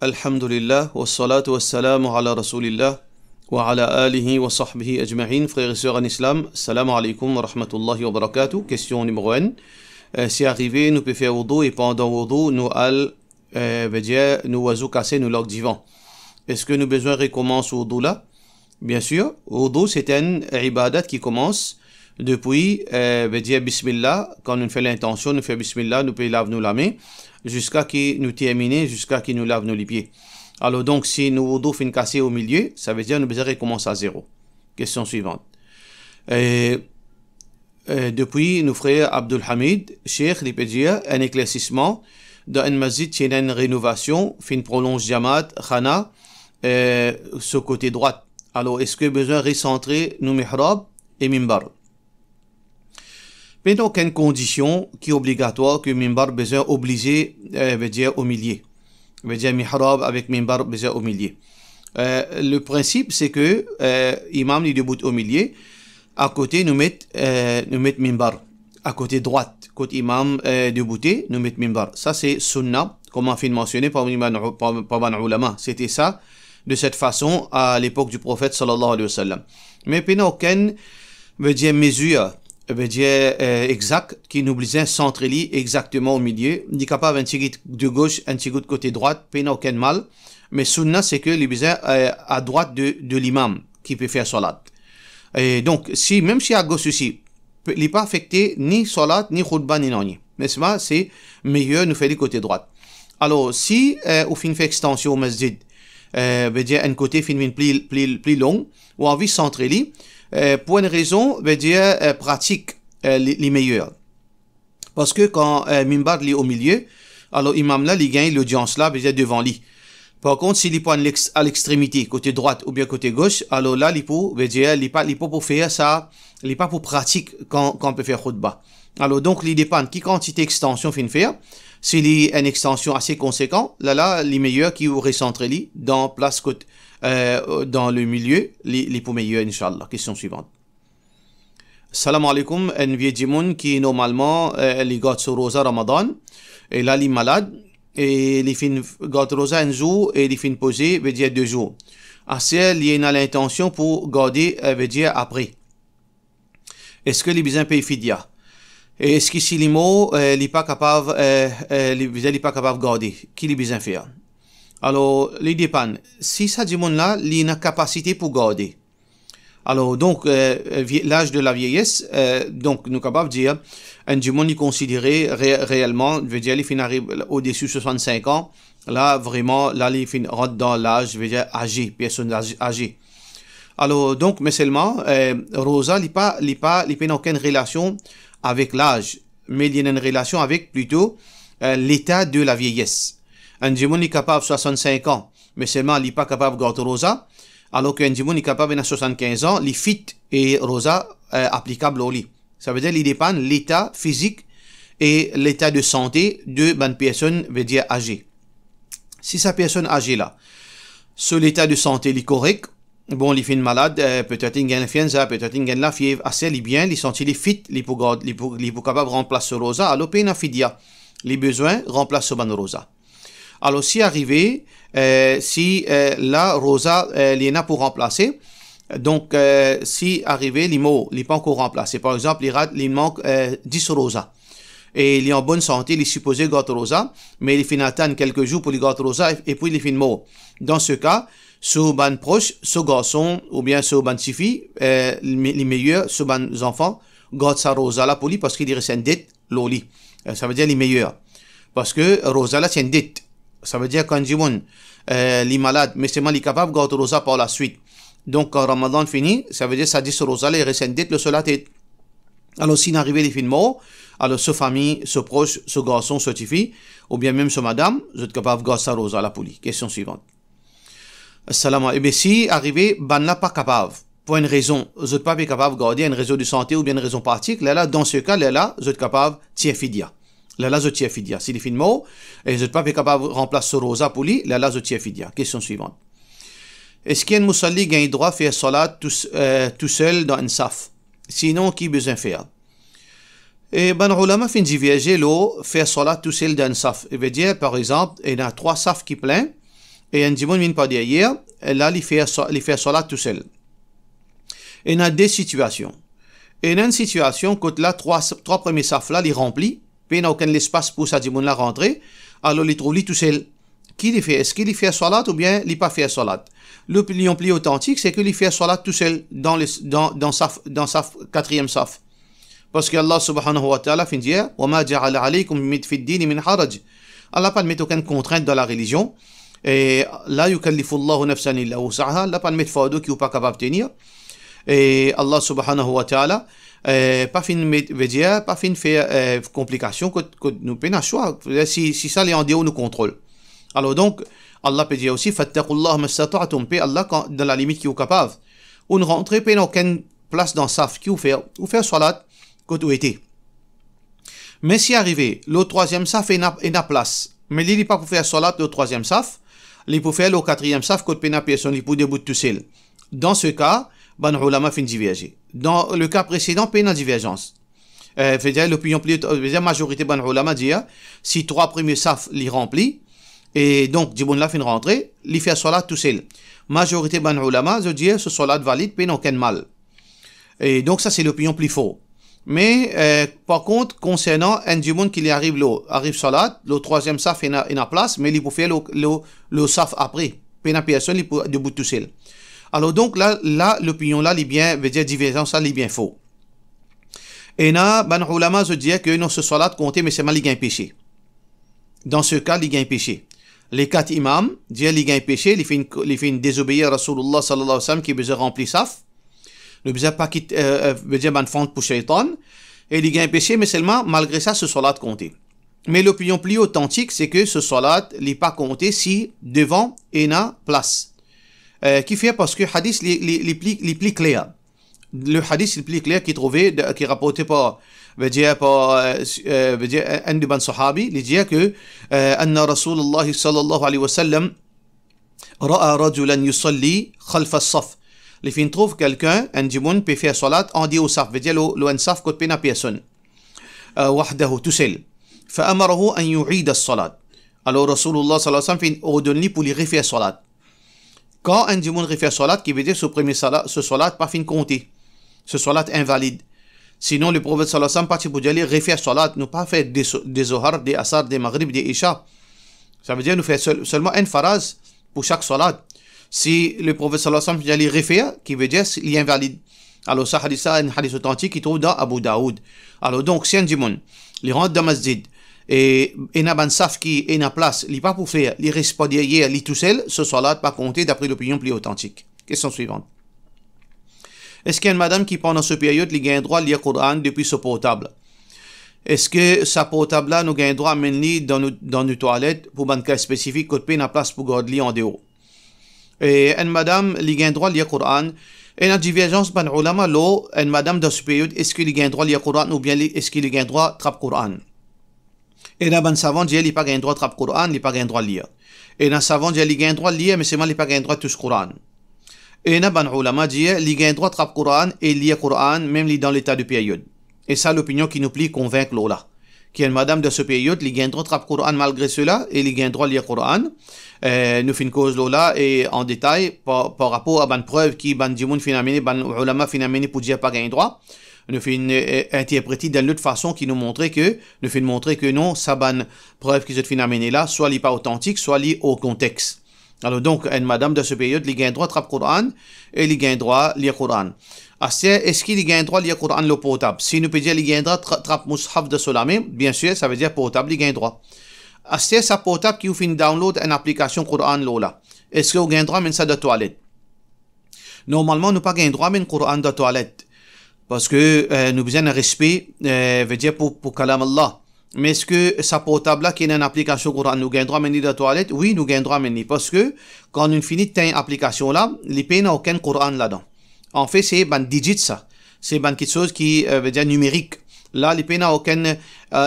Alhamdulillah, wa salatu wa salamu ala rasulillah, wa ala alihi wa sahbihi ajma'in. Frères et sœurs en islam, salam alaikum wa rahmatullahi wa barakatuh. Question numéro 1. Si arrivé, nous pouvons faire wudu et pendant wudu, nous nous oiseaux cassés, nous l'ordre vivant. Est-ce que nous besoin recommencer wudu là? Bien sûr, wudu c'est un ibadat qui commence depuis bismillah, quand nous fait l'intention, nous fait bismillah, nous pouvons laver nous la main, jusqu'à qu'il nous termine, jusqu'à qu'il nous lave nos les pieds. Alors donc, si nous wudu fin cassé au milieu, ça veut dire que nous besoin recommencer à zéro. Question suivante. Depuis, nous frères Abdul Hamid, Cheikh, il peut dire un éclaircissement dans un masjid, c'est une rénovation, fin prolonge Jamaat, Khana, ce côté droit. Alors, est-ce que besoin recentrer nos mihrab et mimbar? Mais donc, une condition qui est obligatoire que mimbar besoin obligé, veut dire au milieu. Veut dire mihrab avec mimbar besoin au milieu. Le principe, c'est que imam est debout au milieu. À côté, nous mettons mimbar. À côté droite, côté imam debouté, nous mettons mimbar. Ça, c'est sunnah, comme on fait mentionner par ulama. C'était ça, de cette façon, à l'époque du prophète, sallallahu alayhi wa sallam. Mais il n'y a aucune, veut dire, mesure, veut dire, exact, qui nous oblige centrer exactement au milieu. Il est capable un petit de gauche, un petit de côté droite, il n'y a aucun mal. Mais sunnah, c'est que les besoins à droite de l'imam qui peut faire salat. Et donc, même si à gauche aussi, il n'est pas affecté ni salat, ni khutbah, ni nani. Mais c'est meilleur, nous faire du côté droit. Alors, si on fait une extension au masjid, veut dire un côté fait plus long, ou envie de centrer pour une raison, veut dire pratique, les meilleurs. Parce que quand mimbar est au milieu, alors imam là, il gagne l'audience là, veut dire devant lui. Par contre, s'il est pas à l'extrémité, côté droite ou bien côté gauche, alors là, il n'est pas pour faire ça, il n'est pas pour pratique quand on peut faire khutbah. Alors donc, il dépend qui quantité d'extension fin faire. S'il y a une extension assez conséquente, là, les meilleurs qui vous recentrent dans place dans le milieu, les pour meilleurs, Inch'Allah. Question suivante. Salam alaikum, un vieux djimoun qui normalement, les gars sur Rosa Ramadan, et là, il est malade. Et les fins garder rosa un jour et les fins poser veut dire 2 jours. Assez il y a l'intention pour garder veut dire après. Est-ce que les besoins payent fidia? Et est-ce que si les mots n'est pas capable les besoins n'est pas capable de garder? Qui les besoins faire? Alors les dépend. Si ça dit monde là, il a une capacité pour garder. Alors donc l'âge de la vieillesse, donc nous capables de dire un monde est considéré réellement, veut dire les fins arrivent au-dessus de 65 ans, là vraiment là les fins rentrent dans l'âge, veut dire âgé, personne âgée. Alors donc mais seulement Rosa il pas aucune relation avec l'âge, mais il y a une relation avec plutôt l'état de la vieillesse. Un monde est capable de 65 ans, mais seulement il n'est pas capable de garder Rosa. Alors qu'un djimoun est capable de 75 ans, les fit et rosa applicable au lit. Ça veut dire qu'il dépend de l'état physique et l'état de santé de bonne personne, veut dire âgée. Si sa personne âgée là, sur l'état de santé est correct, bon, il fait une malade, peut-être il gagne l'influenza, peut-être il gagne la fièvre, assez bien, il sentit les fit, il pour capable de remplacer rosa, alors il fidia, les besoins remplacent ce ban rosa. Alors, si arrivé, la rosa, il y en a pour remplacer. Donc, si arrivé, les mots, il n'est pas encore remplacé. Par exemple, il manque 10 rosas. Et il est en bonne santé, il est supposé garder rosa, mais il finit attendre quelques jours pour les garder rosa et puis il finit mort. Dans ce cas, ce ban proche, ce garçon ou bien ce ban fille, les meilleurs, ce ban enfants, garde sa rosa là pour lui parce qu'il reste une dette, l'oli. Ça veut dire les meilleurs. Parce que rosa là, c'est une dette. Ça veut dire quand Jimon est malade, mais c'est mal capable de garder rosa par la suite. Donc quand Ramadan finit, ça veut dire ça dit ce rosa là, il reste une dette le seul à tête. Alors s'il arrive les fins morts, alors ce famille, ce proche, ce garçon, ce fille, ou bien même ce madame, vous êtes capable de garder sa rosa là pour lui. Question suivante. Salam. Et bien si arrivé, ban là pas capable. Pour une raison, vous êtes pas capable de garder une raison de santé ou bien une raison pratique. Là, dans ce cas, là, vous êtes capable de tirer fidia. Là, je tiens fidia. Si les fins morts, et vous n'êtes pas capable de remplacer ce rosa pour lui, là, je tiens fidia. Question suivante. Est-ce qu'un musalli gagne droit à faire salat tout seul dans un saf? Sinon, qui besoin faire? Et ben, ulama fin diverger l'eau, faire salat tout seul dans un saf. Il veut dire, par exemple, il y a 3 safs qui plein, et un djimoun vient pas derrière, et là, il fait salat tout seul. Et il y a deux situations. Et il y a une situation, quand là, trois premiers safs là, il remplit, puis il n'y a aucun espace pour ça djimoun là rentrer, alors il trouve tout seul. Qui il fait? Est-ce qu'il fait salat ou bien il pas fait salat? L'opinion plus authentique, c'est qu'il fait salat tout seul dans sa quatrième saf. Parce que Allah subhanahu wa ta'ala fin dire وَمَا جَعَلَ عَلَيْكُمْ فِي الدِّينِ مِنْ حَرَجٍ. Allah pas de mettre aucune contrainte dans la religion. Et la yukallifu Allahu nafsan illa wus'aha. Allah pas de mettre fardeau qui n'est pas capable de tenir. Et Allah subhanahu wa ta'ala pas fin faire complication que nous prenons choix. Si ça les en dehors nous contrôle. Alors donc Allah peut dire aussi fattaqullaha mastata'tum, Allah dans la limite qui est capable. On ne rentre pas dans aucune place dans saf qui ou faire salat quand où était. Mais si arrivé, le troisième saf est na place, mais il n'est pas pour faire salat le troisième saf, il peut faire le quatrième saf quand pena personne il peut debout tout seul. Dans ce cas, ban ulama fin diverger. Dans le cas précédent, pena divergence. Fait dire l'opinion plus la majorité ban ulama dit si trois premiers saf li rempli et donc djiboun la fin rentrer, li fait salat tout seul. Majorité ban ulama je dis ce salat valide pena aucun mal. Et donc ça c'est l'opinion plus fort. Mais par contre, concernant un djimoun qui arrive salat, le troisième saf est en place, mais il peut faire le saf après. Pena personne, il peut debout tout seul. Alors donc là l'opinion là, il bien, veut dire divergence, ça, il bien faux. Et là, ban ulama se dit que non, ce salat compte, mais c'est mal, il gagne péché. Dans ce cas, il gagne péché. Les quatre imams disent qu'il gagne péché, il fait une désobéir à Rasulullah sallallahu alayhi wa sallam qui besoin remplir saf. Le besoin pas quitte besoin ban fond pour shaitan et il gagne péché, mais seulement malgré ça ce salat compté. Mais l'opinion plus authentique c'est que ce salat n'est pas compté si devant et na place. Qui fait parce que hadith les plus clair. Le hadith le plus clair qui trouvé qui rapporté par un de ban sahabi, il dit que anna Rasulullah sallallahu alayhi wa sallam ra'a rajulan yusalli khalfa as-saf. Les fins trouvent quelqu'un, un djimoun peut faire salat en dit au saf, veut dire le saf côté pena personne. Wahdahu tout seul. Fa'amarahu an yu'id as-salat. Alors Rasulullah sallallahu alayhi wa sallam fait ordonne pour lui refaire salat. Quand un djimoun refait salat, qui veut dire ce premier salat, ce salat pas fin compter. Ce salat invalide. Sinon le prophète sallallahu alayhi wa sallam parti pour dire refaire salat, nous pas faire des zohar, des asar, des maghrib, des isha. Ça veut dire nous faire seulement une phrase pour chaque salat. Si le prophète sallallahu alayhi wa sallam dit refaire, qui veut dire il est invalide. Alors ça hadith un hadith authentique qui trouve dans Abu Daoud. Alors donc si un djimoun, il rentre dans masjid et il n'a pas de saf qui est en place, il n'est pas pour faire, il reste pas derrière, il tout seul, ce salat pas compté d'après l'opinion plus authentique. Question suivante. Est-ce qu'il y a une madame qui pendant cette période il gagne droit à lire le Coran depuis ce portable? Est-ce que sa portable là nous gagne droit à mener dans nos toilettes pour un cas spécifique qu'on paye la place pour garder en dehors? Et une madame qui gagne droit à lire le Coran, et la divergence ban ulama lo, une madame dans cette période, est-ce qu'il gagne droit à lire le Coran ou bien est-ce qu'il gagne droit à trap Coran? Et la ban savant dit il pas gagne droit à trap Coran, il pas gagne droit à lire. Et la savant dit il gagne droit à lire, mais c'est mal il pas gagne droit à tout ce Coran. Et la ban ulama dit il gagne droit à trap Coran et lire Coran même dans l'état de période. Et ça l'opinion qui nous plie convaincre là. Qui est une madame de cette période, il gagne droit à trap Coran malgré cela et il gagne droit à lire Coran. Nous fin cause là et en détail par rapport à ban preuve qui ban djimoun finalement ban ulama finalement pour dire pas gagne droit. Nous fin interpréter d'une autre façon qui nous montrait que nous fin montrer que non ça ban preuve qui se finalement là soit li pas authentique soit li au contexte. Alors donc une madame de cette période il gagne droit à trap Coran et il gagne droit à lire Coran. Est-ce qu'il gagne droit à lire Coran le portable? Si nous peut dire qu'il gagne droit à trap mushaf de Solamé, bien sûr ça veut dire portable il gagne droit. Est-ce que ça portable qui vous fait download une application Coran là? Est-ce que vous gagne droit à ça de toilette? Normalement nous pas gagne droit à Coran de toilette parce que nous besoin de respect veut dire pour kalam Allah. Mais est-ce que ça portable là qui est une application Coran nous gagne droit à de toilette? Oui nous gagne droit à parce que quand nous finit une application là, il n'y a aucun Coran là-dedans. En fait, c'est ban digit ça. C'est ban quelque chose qui veut dire numérique. Là, les peines aucun,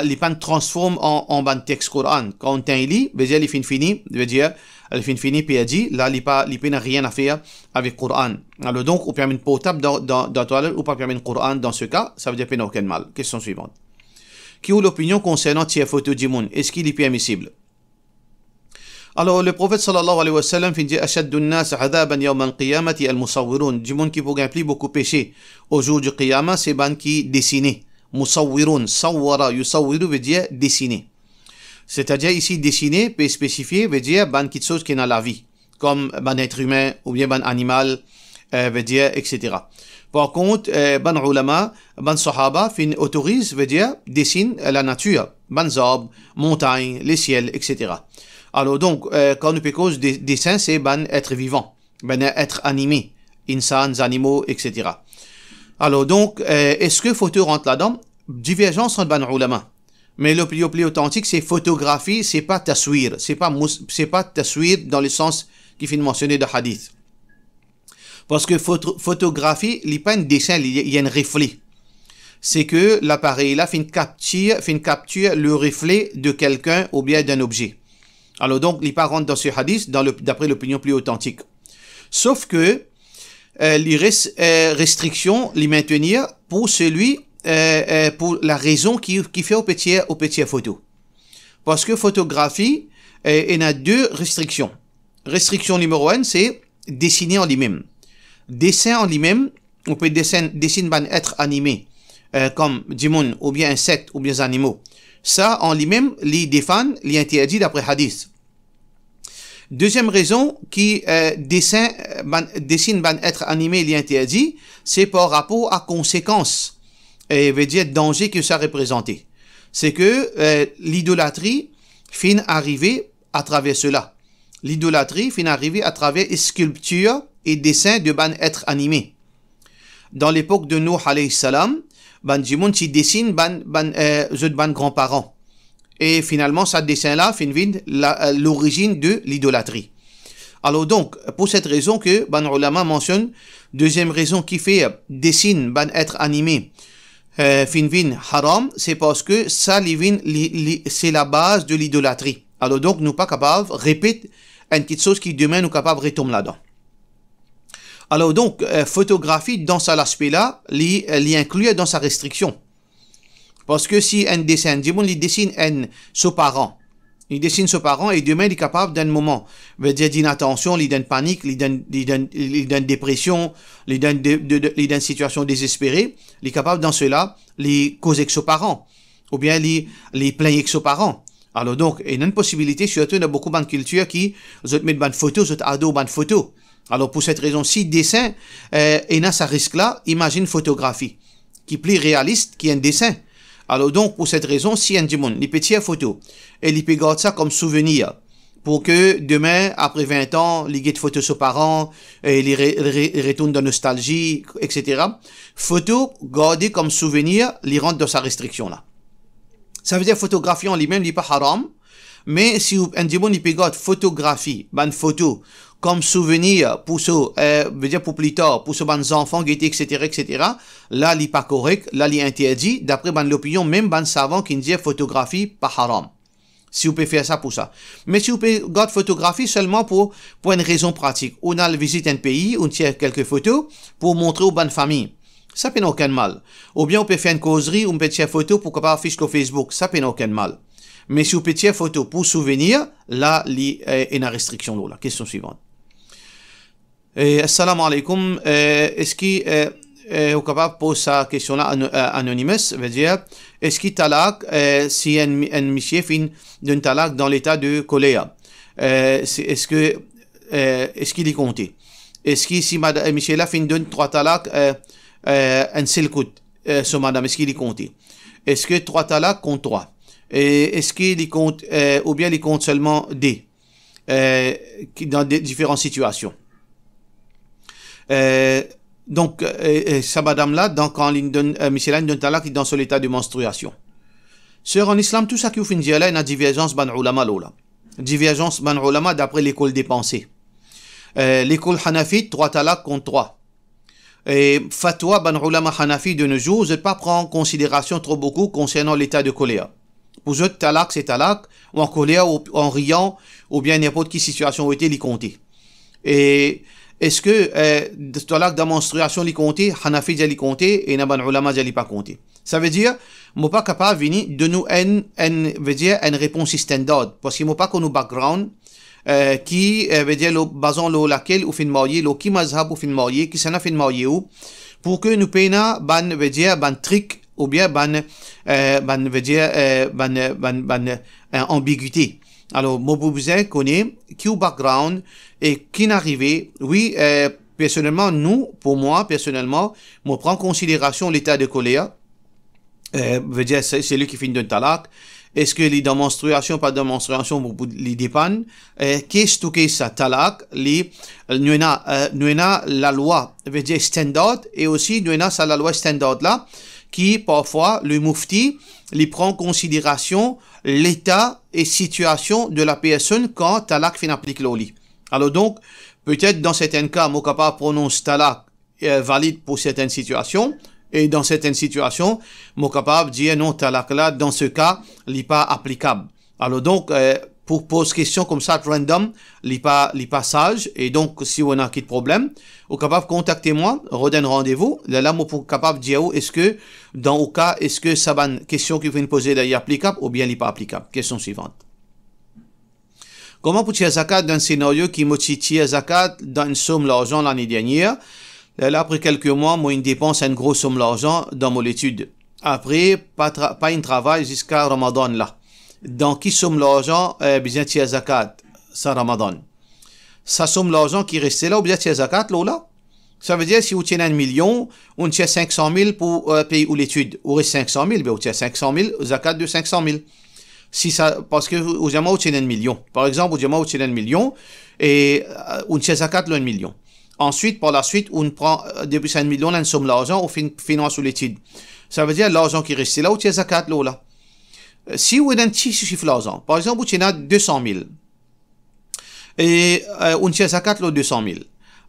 les peines transforment en ban texte Coran. Quand on lit, veut dire les fin fini, veut dire les fin fini puis dit là les peines rien à faire avec Coran. Alors donc, on permet une portable dans toilette ou pas permet Coran dans ce cas, ça veut dire peine aucun mal. Question suivante. Qui a l'opinion concernant tiers photo d'Imoun? Est-ce qu'il est permissible? Alors, le prophète sallallahu alayhi wa sallam dit Ashaddu an-nas adhaban yawm al-qiyamati al-musawwirun. Du monde qui pourrait plus beaucoup pécher au jour du qiyamah, c'est ban qui dessiner. Musawwirun, sawwara, yusawwiru veut dire dessiner. C'est-à-dire ici dessiner, peut spécifier, veut dire ban quelque chose qui est dans la vie, comme ban être humain ou bien ban animal, veut dire etc. Par contre, ban ulama, ban sahaba, fin autorise, veut dire dessine la nature, ban arbres, montagnes, les ciels, etc. Alors donc, quand nous parlons de dessin, c'est ban être vivant, ban être animé, insans, animaux, etc. Alors donc, est-ce que photo rentre là-dedans? Divergence entre ban ulama. Mais le plus authentique, c'est photographie, c'est pas taswir, c'est pas taswir dans le sens qui finit mentionné de hadith. Parce que photographie, il n'y a pas un dessin, il y a un reflet. C'est que l'appareil là fait capture le reflet de quelqu'un ou bien d'un objet. Alors donc, il ne rentre pas dans ce hadith, d'après l'opinion plus authentique. Sauf que les restrictions, les maintenir pour celui, pour la raison qui fait au petit photo. Parce que photographie, il y a deux restrictions. Restriction numéro 1, c'est dessiner en lui-même. Dessin en lui-même, on peut dessiner un être animé, comme djimoun, ou bien insectes, ou bien animaux. Ça, en lui-même, les défend, les interdit d'après hadith. Deuxième raison qui dessine un être animé, les interdit, c'est par rapport à conséquences, et veut dire danger que ça représente. C'est que l'idolâtrie finit arriver à travers cela. L'idolâtrie finit arriver à travers sculpture et dessin de ban être animé. Dans l'époque de Nuh alayhi salam, ban djimoun qui dessine ban grands-parents. Et finalement, ce dessin-là finit l'origine de l'idolâtrie. Alors donc, pour cette raison que ban ulama mentionne, deuxième raison qui fait dessine ban être animé, finvin haram, c'est parce que ça c'est la base de l'idolâtrie. Alors donc, nous pas capables, répète, une petite chose qui demain nous capables de retomber là-dedans. Alors donc, photographie dans cet aspect-là, l'y inclut dans sa restriction. Parce que si un dessin, il dessine son parent, il dessine son parent et demain il est capable d'un moment, veut dire d'inattention, il donne panique, il donne dépression, il donne situation désespérée, il est capable dans cela, il cause avec son parent, ou bien il plaint avec son parent. Alors donc, il y a une possibilité, surtout dans beaucoup de cultures qui, vous mettent une photo, vous ado une photo. Alors pour cette raison, si dessin, et dans ce risque-là, imagine photographie, qui est plus réaliste qu'un dessin. Alors donc, pour cette raison, si un djimoun, il peut tirer photo, et il peut garder ça comme souvenir, pour que demain, après 20 ans, il guette photo ses parents, et il retourne dans nostalgie, etc. Photo, garder comme souvenir, il rentre dans sa restriction là. Ça veut dire photographie en lui-même, il n'est pas haram, mais si un djimoun, il peut garder photographie, une photo, comme souvenir pour veut dire pour plus tard, pour ce ban enfants, etc., là, il n'est pas correct, là, il est interdit, d'après l'opinion, même ban savant qui dit photographie, pas haram. Si vous pouvez faire ça pour ça. Mais si vous pouvez garder photographie seulement pour une raison pratique. On a visité un pays, on tire quelques photos pour montrer aux bonnes familles. Ça peut aucun mal. Ou bien on peut faire une causerie, on peut tirer photo pour qu'on puisse afficher sur Facebook. Ça peut aucun mal. Mais si vous pouvez tirer photo pour souvenir, là, il y a une restriction. La question suivante. Assalamu alaikum. Est-ce qu'il est capable de poser sa question-là anonymous, veut dire, est-ce qu'il talak si un monsieur fait d'un talak dans l'état de colère, est-ce qu'il est compté? Est-ce que si madame monsieur là fait d'un 3 talak un seul coup sur madame, est-ce qu'il est compté? Est-ce que 3 talak compte 3? Est-ce qu'il compte ou bien il compte seulement D dans des différentes situations? Donc, sa madame-là, quand il donne, monsieur là, il donne talak, il est dans son état de menstruation. Sœur, en islam, tout ça qui vous fait dire là, il y a une divergence ban ulama là. Divergence ban ulama d'après l'école des pensées. L'école Hanafi, 3 talak contre 3. Et fatwa ban ulama Hanafi de nos jours, vous n'êtes pas prendre en considération trop beaucoup concernant l'état de colère. Pour eux, talak, c'est talak, ou en colère, ou en riant, ou bien n'importe quelle situation où était, les compter. Et est-ce que talak de menstruation li compté, Hanafi dit li compté et naban ulama dit li pas compté. Ça veut dire moi pas capable venir de nous veut dire une réponse standard parce que moi pas qu'on nous background qui veut dire le bazon lo laquelle ou fin marié lo qui mazhab ou fin marié qui s'en a fin marié ou pour que nous payons ban veut dire ban trick ou bien ban veut dire ban ambiguïté. Alors moi vous connais qui au background et qui n'arrivait oui personnellement pour moi personnellement je prends en considération l'état de colère veut dire c'est lui qui finit d'un talak. Est-ce que les démonstrations, pas de démonstration, les dépendent? Qu'est-ce que ça talak? Nous avons la loi, veut dire standard, et aussi nous avons la loi standard là, qui parfois le mufti, les prend en considération l'état et situation de la personne quand talak fin applique l'oli. Alors donc, peut-être dans certains cas, mon capable prononce talak valide pour certaines situations. Et dans certaines situations, mon capable dit non, talak là, dans ce cas, il n'est pas applicable. Alors donc, pour poser question comme ça, random, il n'est pas sage. Et donc, si on a un problème, vous capable contacter moi, redonne rendez-vous. Là, moi, pour capable dire, est-ce que, dans le cas, est-ce que ça va une question que vous venez poser est applicable ou bien il n'est pas applicable? Question suivante. Comment pour tirer zakat dans un scénario qui m'a tiré zakat dans une somme d'argent l'année dernière? Là, après quelques mois, moi, une dépense une grosse somme d'argent dans mon étude. Après, pas un travail jusqu'à Ramadan là. Dans qui somme l'argent, bien tirer zakat, ça Ramadan. Ça somme l'argent qui restait là, ou bien tirer zakat là. Ça veut dire si vous tenez 1 million, on tient 500 000 pour payer l'étude. Ou reste 500 000, ben vous tient 500 000, zakat de 500 000. Si ça, parce que vous tenez 1 million. Par exemple, vous tenez 1 million et on tient zakat là 1 million. Ensuite, par la suite, on prend, depuis 5 millions, on a une somme d'argent, on finance l'étude. Ça veut dire l'argent qui reste là, ou tiens zakat là. Si on a un petit chiffre d'argent, par exemple, on a 200 000. Et on tient zakat là 200 000.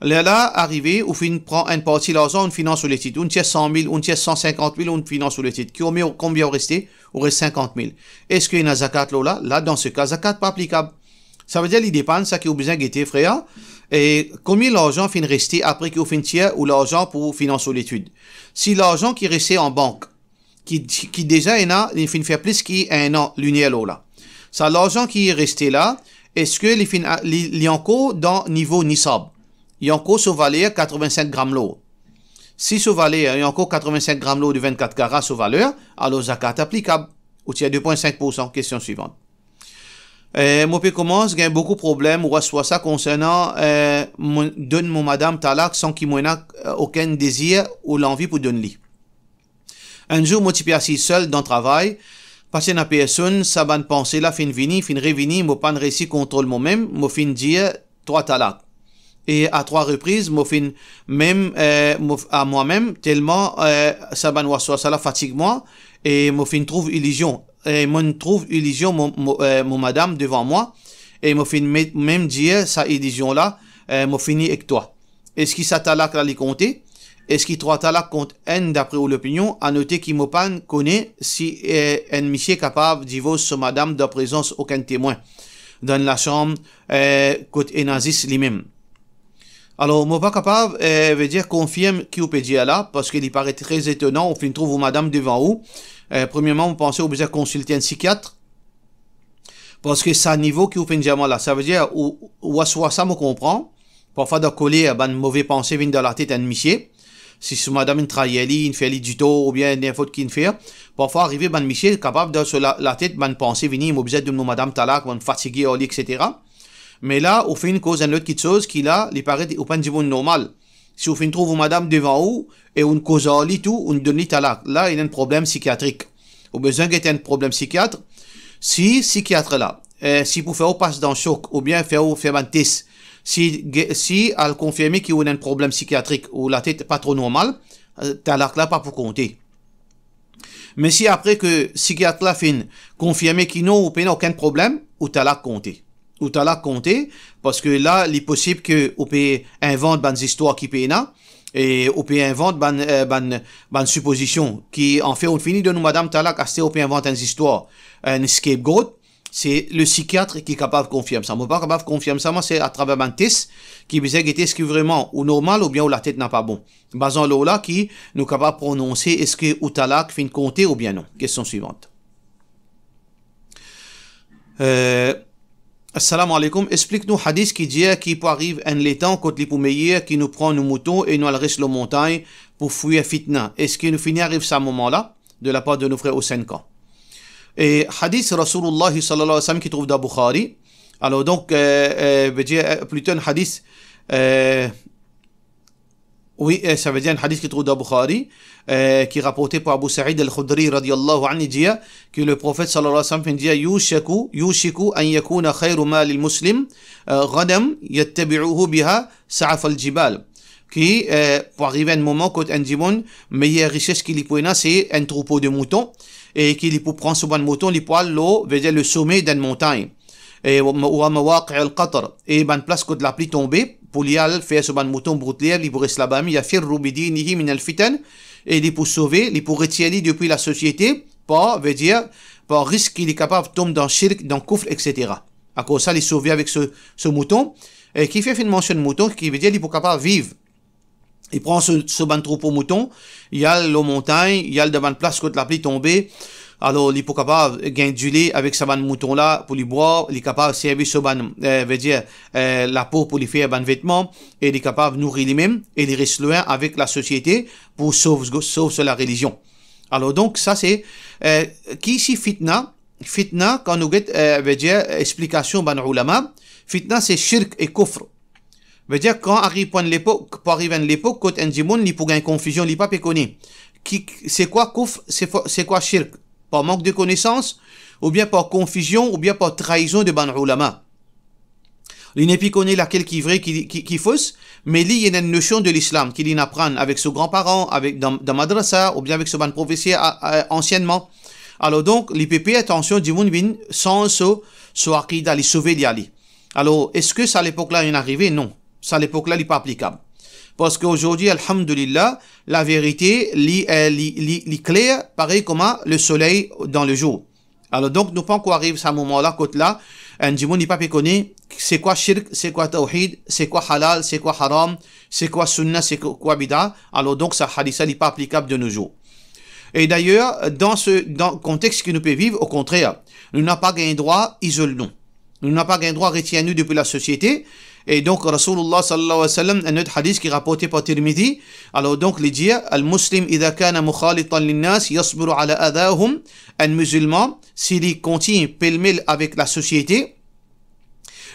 Là, arrivé, on prend une partie de l'argent, on finance l'étude. On tient 100 000, on tient 150 000, on finance l'étude. Combien on reste? On reste 50 000. Est-ce qu'il y a un zakat là? Là, dans ce cas, zakat pas applicable. Ça veut dire les dépenses, ça qui ont besoin de guetter, frère. Et combien l'argent finit rester après qu'il finit tiers ou l'argent pour financer l'étude. Si l'argent qui restait en banque, qui déjà il finit faire plus qu'un an, l'uniel là. Ça, l'argent qui est resté là, est-ce que il est encore dans niveau nisab? Il y a encore sous valeur 85 grammes l'eau. Si sous valeur, il y a encore 85 grammes l'eau de 24 carats sous valeur, alors zakat applicable. Ou tiers 2,5%. Question suivante. Moi, je commence, j'ai beaucoup de problèmes, ou soit ça concernant, donne mon madame talak sans qu'il m'ait aucun désir ou l'envie pour donner. Un jour, moi, je suis assis seul dans le travail, passer na personne, ça va penser là, fin revini, moi, pas réussi contrôle moi-même, moi, fin dire 3 talak. Et à 3 reprises, moi, fin même, à moi-même, tellement, ça va soit ça là fatigue moi, et moi, fin trouve illusion. Et moi trouve illusion mon madame devant moi et moi fin même dire sa illusion là moi fini avec toi. Est-ce qu'il ça talak là les compter? Est-ce qu'il 3 talak compte n d'après l'opinion? À noter qu'il m'a pas connaît si un monsieur capable de divorcer sur madame de présence aucun témoin dans la chambre côté Enazis lui-même. Alors, moi pas capable, veut dire confirme qui peut dire là, parce qu'il paraît très étonnant, on finit trouve madame devant vous. Premièrement, on pensait au besoin de consulter un psychiatre, parce que c'est un niveau qui vous fait dire là. Ça veut dire, ou soit ça me comprend, parfois de coller, une mauvaise pensée vient dans la tête un monsieur. Si c'est madame une trahie, une fait du tout, ou bien n'importe qui fait, parfois arriver, un monsieur capable de sur la tête, une pensée venir, m'objet de madame talak, fatigué, etc. Mais là, on fait une cause, une autre chose qui là, il paraît au point de vue normal. Si on fait trouve madame devant vous, et on cause tout, on donne talak. Là, il y a un problème psychiatrique. Au besoin d'être un problème psychiatre, si psychiatre là, si pour faire passer dans le choc, ou bien faire un test, si elle confirme qu'il y a un problème psychiatrique, ou la tête pas trop normale, talak là pas pour compter. Mais si après que psychiatre là fin confirmer qu'il n'a aucun problème, ou talak compter. Ou talak compter, parce que là, il est possible que on peut inventer des histoires qui payent là, et on peut inventer ban supposition qui en fait on finit de nous madame talak assez on peut inventer des histoires un scapegoat. C'est le psychiatre qui est capable de confirmer ça. Moi pas capable de confirmer ça, moi c'est à travers un test qui veut dire est-ce que vraiment ou normal ou bien ou la tête n'a pas bon. Basant là qui nous capable de prononcer est-ce que ou talak fin compter ou bien non. Question suivante. Assalamu alaikum, explique-nous hadith qui dit qu'il peut arriver un l'étang quand les meilleurs qui nous prend nos moutons et nous reste la montagne pour fuir fitna. Est-ce qu'il nous finit arrive ce moment-là de la part de nos frères au 5 ans? Et hadith Rasulullah sallallahu alayhi wa sallam qui trouve dans Bukhari. Alors donc, veut dire plutôt un hadith, oui, ça veut dire un hadith qui trouve dans Bukhari, qui est rapporté par Abu Sa'id al-Khudri radiyallahu anhu, dit que le prophète sallallahu alayhi wa sallam dit yushiku an yakuna khayru mal al-muslim ghanam yattabi'uhu biha sa'af al-jibal. Qui, pour arriver à un moment quand un dimon, meilleure richesse qu'il y peut c'est un troupeau de moutons, et qu'il peut prendre souvent de moutons, il peut aller veut dire le sommet d'une montagne. Et ben place que de la pluie tombée pour y aller faire ce ban mouton broutelier il pourrait se là-bas il y a firru bidinihi min al-fitan et il pour sauver il pour retirer depuis la société par veut dire par risque qu'il est capable de tomber dans shirk dans kufr etc. à cause ça il sauver avec ce mouton et qui fait une mention de mouton qui veut dire il pour capable vivre. Il prend ce ban troupeau mouton il y a la montagne il y a le devant place que de la pluie tombée. Alors, il est capable de gagner du lait avec ce ban mouton là pour lui boire, il est capable de servir ce ban, veut dire, la peau pour lui faire ban vêtements, et il est capable de nourrir lui-même, et il reste loin avec la société pour sauver la religion. Alors, donc, ça c'est, qui ici fitna, quand nous get, veut dire, explication ban ulama, fitna c'est shirk et kufr. Veut dire, quand arrive à l'époque, quand un dimon, il peut gagner confusion, il pas péconner. C'est quoi kufr, c'est quoi shirk? Par manque de connaissance, ou bien par confusion, ou bien par trahison de ban ulama. Il n'est pas connu laquelle qui est vrai, qui fausse, mais il y a une notion de l'islam qu'il apprend avec ses grands-parents, avec dans madrasa, ou bien avec ce ban professeur anciennement. Alors donc, l'IPP, attention, du monde vient sans ce aqida, les sauver d'y aller. Alors, est-ce que ça à l'époque-là il est arrivé? Non. Ça à l'époque-là, il n'est pas applicable. Parce qu'aujourd'hui, alhamdulillah, la vérité, est claire, pareil comme le soleil dans le jour. Alors donc, nous pas encore arriver à ce moment-là, quand là, un dimon n'est pas connaît, c'est quoi shirk, c'est quoi tawhid, c'est quoi halal, c'est quoi haram, c'est quoi sunnah, c'est quoi bid'a. Alors donc, ça hadith n'est pas applicable de nos jours. Et d'ailleurs, dans le contexte que nous pouvons vivre, au contraire, nous n'avons pas gagné droit, isole-nous. Nous n'avons pas gagné droit, retiens-nous depuis la société. Et donc, Rasulullah sallallahu alayhi wa sallam, un autre hadith qui est rapporté par Tirmidhi. Alors donc, il dit, Al-Muslim, idha kana mukhalitan linnas, yasbiru ala adahum. Un musulman, s'il continue pêle-mêle avec la société,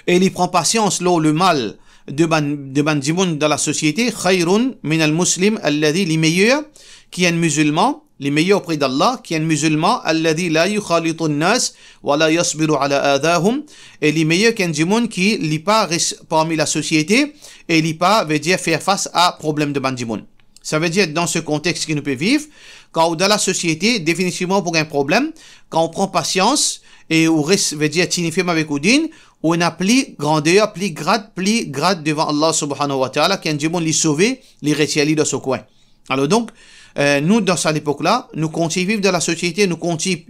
et il prend patience, là, le mal de ban dimoun dans la société, khayrun min al-muslim, alladhi, les meilleurs, qui est un musulman, les meilleurs auprès d'Allah, qui est un musulman, alladhi la yukhalitu an-nas wa la yasbiru ala adahum, et les meilleurs qu'un djimoun qui n'est pas parmi la société et n'est pas veut dire faire face à problème de bandimoun. Ça veut dire dans ce contexte que nous pouvons vivre, quand dans la société, définitivement pour un problème, quand on prend patience et on reste veut dire tinifim avec Oudin, on a plus grandeur, plus grade devant Allah subhanahu wa ta'ala, qu'un djimoun les sauver, les retirer dans ce coin. Alors donc, nous, dans cette époque-là, nous continuons vivre dans la société, nous continuons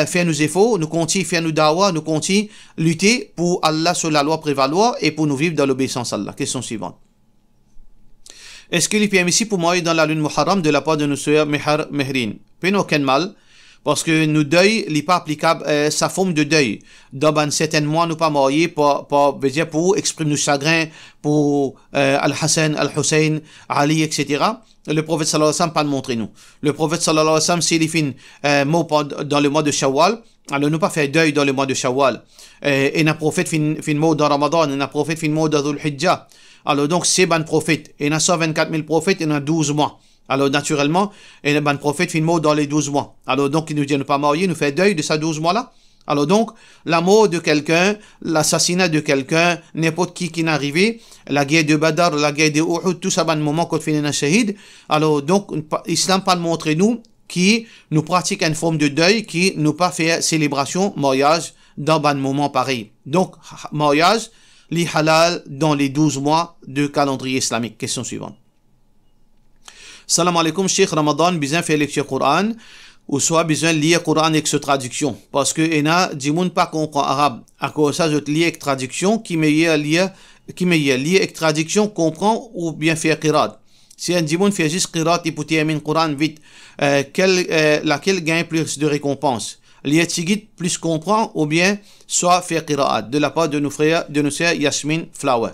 faire nos efforts, nous continuons faire nos da'wah, nous continuons lutter pour Allah sur la loi prévaloir et pour nous vivre dans l'obéissance à Allah. Question suivante. Est-ce qu'il est permis ici pour moi dans la lune Muharram de la part de nos sœurs Mehrin? Pas aucun mal, parce que nous deuil n'est pas applicable, sa forme de deuil. Dans un certain mois, nous pas mariés pour exprimer nos chagrins pour Al-Hassan, Al-Hussein, Ali, etc. Le prophète sallallahu alayhi wa sallam pas le montrer nous. Le prophète sallallahu alayhi wa sallam s'il fait mot dans le mois de Shawwal, alors nous pas faire deuil dans le mois de Shawwal. Et un prophète fait mot dans Ramadan, et un prophète fait mot dans Dhul Hijjah. Alors donc c'est ban prophète. Il y a 124 000 prophètes, il y en a 12 mois. Alors naturellement, il y a un prophète fait mot dans les 12 mois. Alors donc il nous dit ne pas marier, nous fait deuil de ces 12 mois là. Alors donc, la mort de quelqu'un, l'assassinat de quelqu'un, n'importe qui n'est arrivé, la guerre de Badr, la guerre de Uhud, tout ça, dans le moment qu'on fait un shahid. Alors donc, l'islam pas montrer nous qui nous pratique une forme de deuil, qui nous pas fait célébration, mariage, dans un moment pareil. Donc, mariage, li halal dans les 12 mois de calendrier islamique. Question suivante. Salam alaikum, Cheikh Ramadan, bien fait lecture Coran. Ou soit besoin de lire Coran avec cette traduction. Parce que il y a des gens pas comprend arabe. À cause de ça, je lis avec traduction, qui meilleur lire avec traduction, comprend ou bien faire qirat. Si un dimon fait juste qirat, il peut terminer Coran vite, laquelle gagne plus de récompense? Liatigit plus comprend ou bien soit faire qira'at de la part de nos frères, de nos sœurs Yasmin Flower.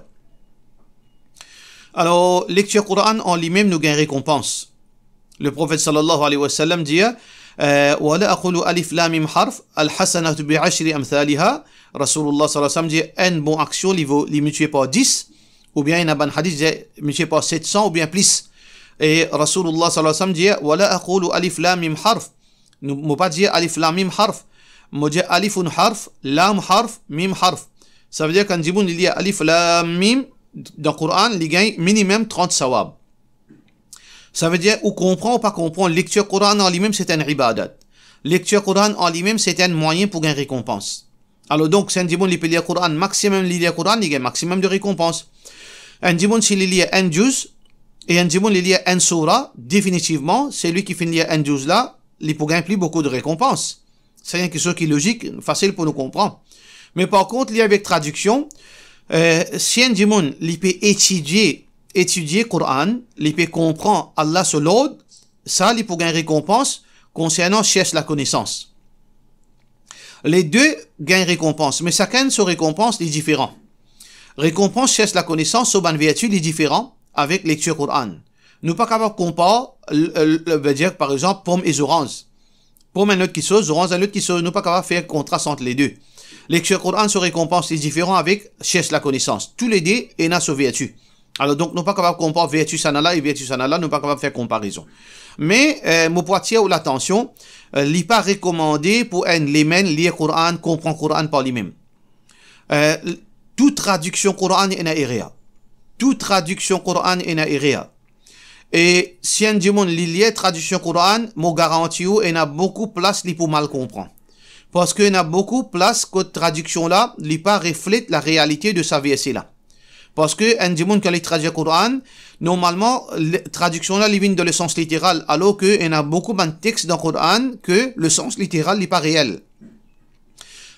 Alors, lecture Coran en lui-même nous gagne récompense. Le prophète sallallahu alayhi wa sallam dit ولا أقول ألف لام ميم حرف الحسنة بعشر أمثالها. Rasulullah sallallahu alayhi wa sallam dit une bonne action li multiplié par 10 ou bien un bon hadith multiplié par 700 ou bien plus. Et Rasulullah sallallahu alayhi wa sallam dit ولا أقول ألف لام ميم حرف. Nous pas dire alif lam mim harf, moi dire alifun harf, lam harf, mim harf. Ça veut dire quand Jiboun il y a alif lam mim dans le Coran, il gagne minimum 30 sawab. Ça veut dire ou comprend ou pas comprend, lecture Coran en lui-même c'est un ibadat. Lecture Coran en lui-même c'est un moyen pour gagner récompense. Alors donc si un Jiboun il peut lire Coran maximum, il lit Coran, il gagne maximum de récompense. Un Jiboun s'il lit un juz et un Jiboun il lit un surah, définitivement c'est lui qui finit lire un juz là. Il peut gagner plus beaucoup de récompenses. C'est quelque chose qui est logique, facile pour nous comprendre. Mais par contre, il y a avec traduction, si un démon, il peut étudier Coran, il peut comprendre Allah sur l'autre, ça, il peut gagner récompense concernant cherche la connaissance. Les deux gagnent récompense, mais chacun sur récompense est différent. Récompense cherche la connaissance, sur une vertu, est différent avec lecture Coran. Nous pas capables de comparer, veut dire par exemple pomme et orange. Pomme un autre qui sauce, orange un autre qui sauce. Nous pas capables de faire contraste entre les deux. Lecture Coran sur récompense est différent avec cherche la connaissance. Tous les deux et n'a sur vertu. Alors donc nous pas capables de comparer vertu sanala et vertu sanala, nous pas capables de faire comparaison. Mais mon poitier ou l'attention, n'est pas recommandé pour un layman lire Coran, comprendre Coran par lui-même. Toute traduction Coran est aérea. Toute traduction Coran est aérea. Et si un démon lit traduction Coran, moi garantis il y a beaucoup de place pour mal comprendre. Parce qu'il y a beaucoup de place que traduction là, il pas reflète la réalité de sa verset là. Parce que un démon quand il traduit Coran, normalement, la traduction là, il vient dans le sens littéral, alors qu'il y a beaucoup de textes dans le Coran que le sens littéral n'est pas réel.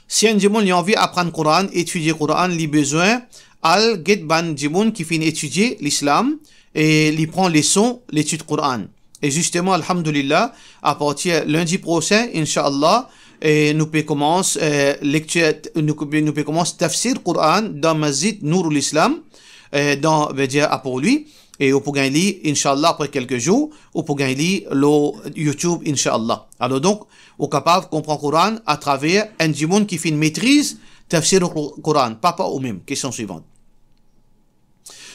Si un démon a envie d'apprendre Coran, étudier Coran, il a besoin, al get ban démon qui finit étudier l'islam, et il prend les sons, l'étude Coran. Et justement, alhamdulillah, à partir lundi prochain, Inch'Allah, nous pouvons commencer lecture, nous pouvons commencer tafsir Coran dans Masjid Nourul Islam, dans, veut dire, pour lui. Et on peut gagner, Inch'Allah, après quelques jours, on peut gagner le YouTube, Inch'Allah. Alors donc, on est capable de comprendre Coran à travers un démon qui fait une maîtrise, tafsir Coran, pas ou même. Question suivante.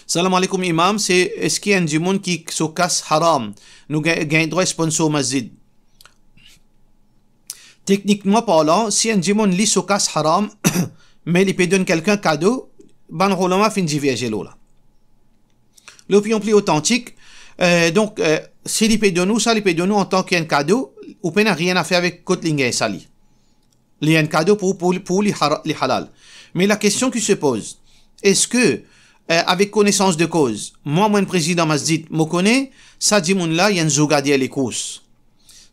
Salam alaikum imam, c'est est-ce qu'il y a un démon qui se casse haram? Nous gagnons droit sponsor masjid. Techniquement parlant, si un démon lit se casse haram, mais il peut donner quelqu'un cadeau, ban ulama fin diverger là. L'opinion plus authentique, donc si il peut donner ça, il peut donner en tant qu'un cadeau, ou peut n'a rien à faire avec Kotling et Sali. Il y a un cadeau pour les halal. Mais la question qui se pose, est-ce que avec connaissance de cause, moi, président masjid, me connais, ça dit mon là, il y a un zougadier les courses.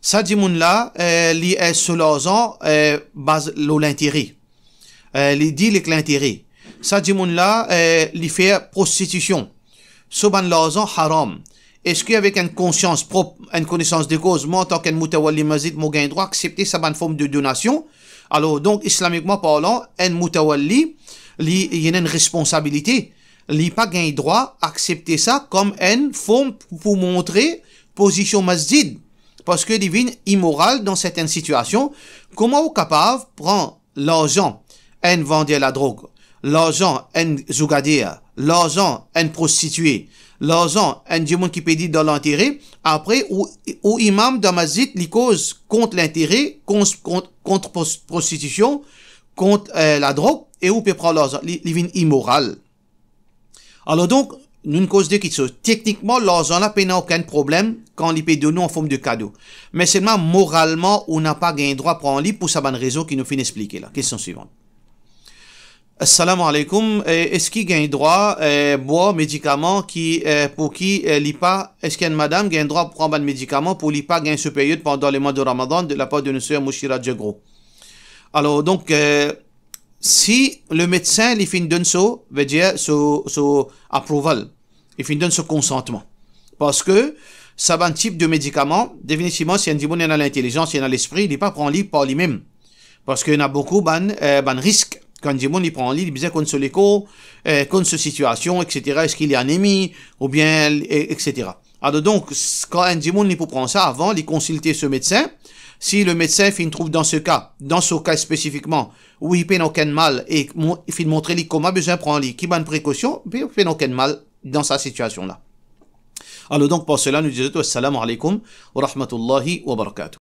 Ça dit mon là, il est sur l'argent, base l'intérêt. Il dit l'intérêt. Ça dit mon là, il fait prostitution. Soban l'argent haram. Est-ce qu'avec une conscience propre, une connaissance de cause, moi, en tant qu'un moutawalli masjid, moi, j'ai droit d'accepter sa bonne forme de donation? Alors, donc, islamiquement parlant, un moutawalli, il y a une responsabilité. Il n'a pas gagné droit d'accepter ça comme une forme pour montrer position masjid. Parce que devient immoral dans certaines situations. Comment on est capable de prendre l'argent, un vendeur la drogue, l'argent, un zougadier, l'argent, un prostitué, l'argent, un démon qui peut dire dans l'intérêt, après, ou imam dans masjid, il cause contre l'intérêt, contre prostitution, contre la drogue, et où peut prendre l'argent. Il devient immoral. Alors donc, nous cause de quelque chose. Techniquement, l'argent là n'a aucun problème quand il peut donner en forme de cadeau. Mais seulement moralement, on n'a pas gagné droit à prendre lui pour sa bonne raison qui nous fait expliquer là. Question suivante. Assalamu alaikum. Est-ce qu'il gagne droit boire médicaments qui pour qui lit pas? Est-ce qu'une madame gagne droit pour prendre un médicament pour lit pas gagne ce période pendant le mois de Ramadan de la part de notre sœur Mouchira Djegro? Alors donc si le médecin il fait donne ça, veut dire so approval, il fait donne ce consentement, parce que ça un type de médicament définitivement si un démon a l'intelligence, il a l'esprit, il n'est pas prend libre par lui-même. Parce qu'il y en a beaucoup, ban risque. Quand il prend en lit, il dit qu'on se l'écho, qu'on se situation, etc. Est-ce qu'il est anémie, ou bien, etc. Alors donc, quand un dimon il peut prendre ça avant, il consulter ce médecin. Si le médecin trouve dans ce cas spécifiquement, où il fait aucun mal, et il fait montrer comment besoin prendre lit, qui bonne précaution, il fait aucun mal dans sa situation là. Alors donc pour cela, nous disons assalamu alaikum wa rahmatullahi wa barakatuh.